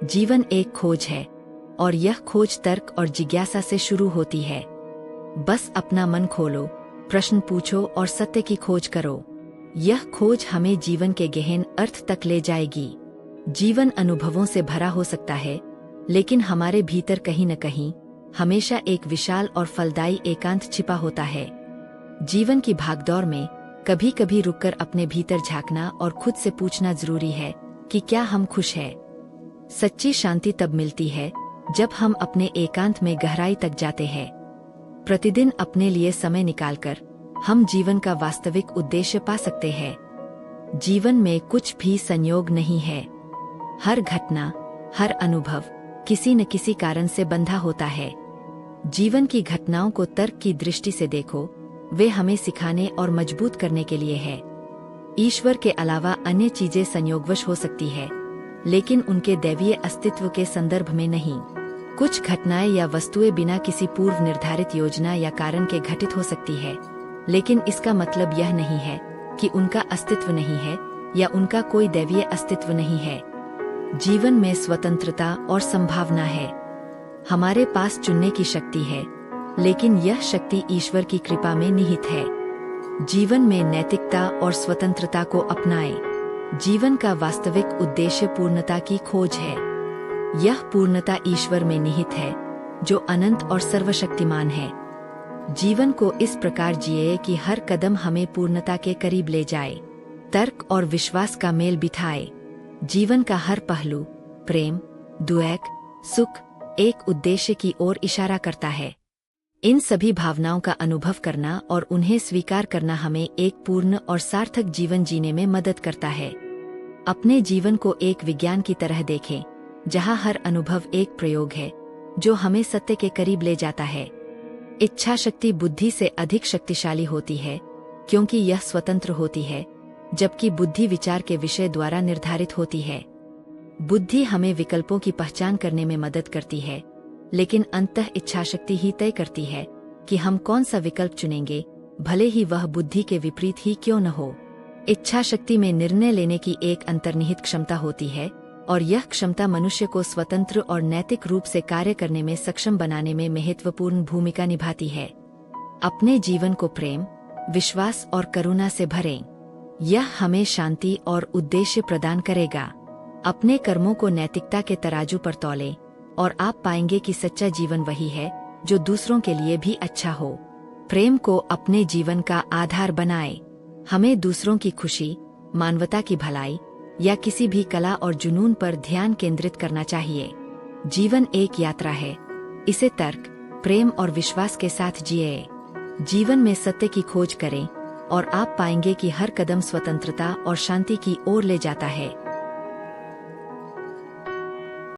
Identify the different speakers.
Speaker 1: जीवन एक खोज है और यह खोज तर्क और जिज्ञासा से शुरू होती है। बस अपना मन खोलो, प्रश्न पूछो और सत्य की खोज करो। यह खोज हमें जीवन के गहन अर्थ तक ले जाएगी। जीवन अनुभवों से भरा हो सकता है, लेकिन हमारे भीतर कहीं न कहीं हमेशा एक विशाल और फलदायी एकांत छिपा होता है। जीवन की भागदौड़ में कभी कभी रुककर अपने भीतर झांकना और खुद से पूछना जरूरी है कि क्या हम खुश हैं। सच्ची शांति तब मिलती है जब हम अपने एकांत में गहराई तक जाते हैं। प्रतिदिन अपने लिए समय निकालकर हम जीवन का वास्तविक उद्देश्य पा सकते हैं। जीवन में कुछ भी संयोग नहीं है। हर घटना, हर अनुभव किसी न किसी कारण से बंधा होता है। जीवन की घटनाओं को तर्क की दृष्टि से देखो, वे हमें सिखाने और मजबूत करने के लिए है। ईश्वर के अलावा अन्य चीजें संयोगवश हो सकती है, लेकिन उनके दैवीय अस्तित्व के संदर्भ में नहीं। कुछ घटनाएं या वस्तुएं बिना किसी पूर्व निर्धारित योजना या कारण के घटित हो सकती है, लेकिन इसका मतलब यह नहीं है कि उनका अस्तित्व नहीं है या उनका कोई दैवीय अस्तित्व नहीं है। जीवन में स्वतंत्रता और संभावना है। हमारे पास चुनने की शक्ति है, लेकिन यह शक्ति ईश्वर की कृपा में निहित है। जीवन में नैतिकता और स्वतंत्रता को अपनाएं। जीवन का वास्तविक उद्देश्य पूर्णता की खोज है। यह पूर्णता ईश्वर में निहित है, जो अनंत और सर्वशक्तिमान है। जीवन को इस प्रकार जिए कि हर कदम हमें पूर्णता के करीब ले जाए। तर्क और विश्वास का मेल बिठाए। जीवन का हर पहलू, प्रेम, द्वेष, सुख, एक उद्देश्य की ओर इशारा करता है। इन सभी भावनाओं का अनुभव करना और उन्हें स्वीकार करना हमें एक पूर्ण और सार्थक जीवन जीने में मदद करता है। अपने जीवन को एक विज्ञान की तरह देखें, जहां हर अनुभव एक प्रयोग है जो हमें सत्य के करीब ले जाता है। इच्छा शक्ति बुद्धि से अधिक शक्तिशाली होती है, क्योंकि यह स्वतंत्र होती है, जबकि बुद्धि विचार के विषय द्वारा निर्धारित होती है। बुद्धि हमें विकल्पों की पहचान करने में मदद करती है, लेकिन अंततः इच्छाशक्ति ही तय करती है कि हम कौन सा विकल्प चुनेंगे, भले ही वह बुद्धि के विपरीत ही क्यों न हो। इच्छाशक्ति में निर्णय लेने की एक अंतर्निहित क्षमता होती है, और यह क्षमता मनुष्य को स्वतंत्र और नैतिक रूप से कार्य करने में सक्षम बनाने में महत्वपूर्ण भूमिका निभाती है। अपने जीवन को प्रेम, विश्वास और करुणा से भरें। यह हमें शांति और उद्देश्य प्रदान करेगा। अपने कर्मों को नैतिकता के तराजू पर तौलें, और आप पाएंगे कि सच्चा जीवन वही है जो दूसरों के लिए भी अच्छा हो। प्रेम को अपने जीवन का आधार बनाएं। हमें दूसरों की खुशी, मानवता की भलाई या किसी भी कला और जुनून पर ध्यान केंद्रित करना चाहिए। जीवन एक यात्रा है, इसे तर्क, प्रेम और विश्वास के साथ जिए। जीवन में सत्य की खोज करें और आप पाएंगे कि हर कदम स्वतंत्रता और शांति की ओर ले जाता है।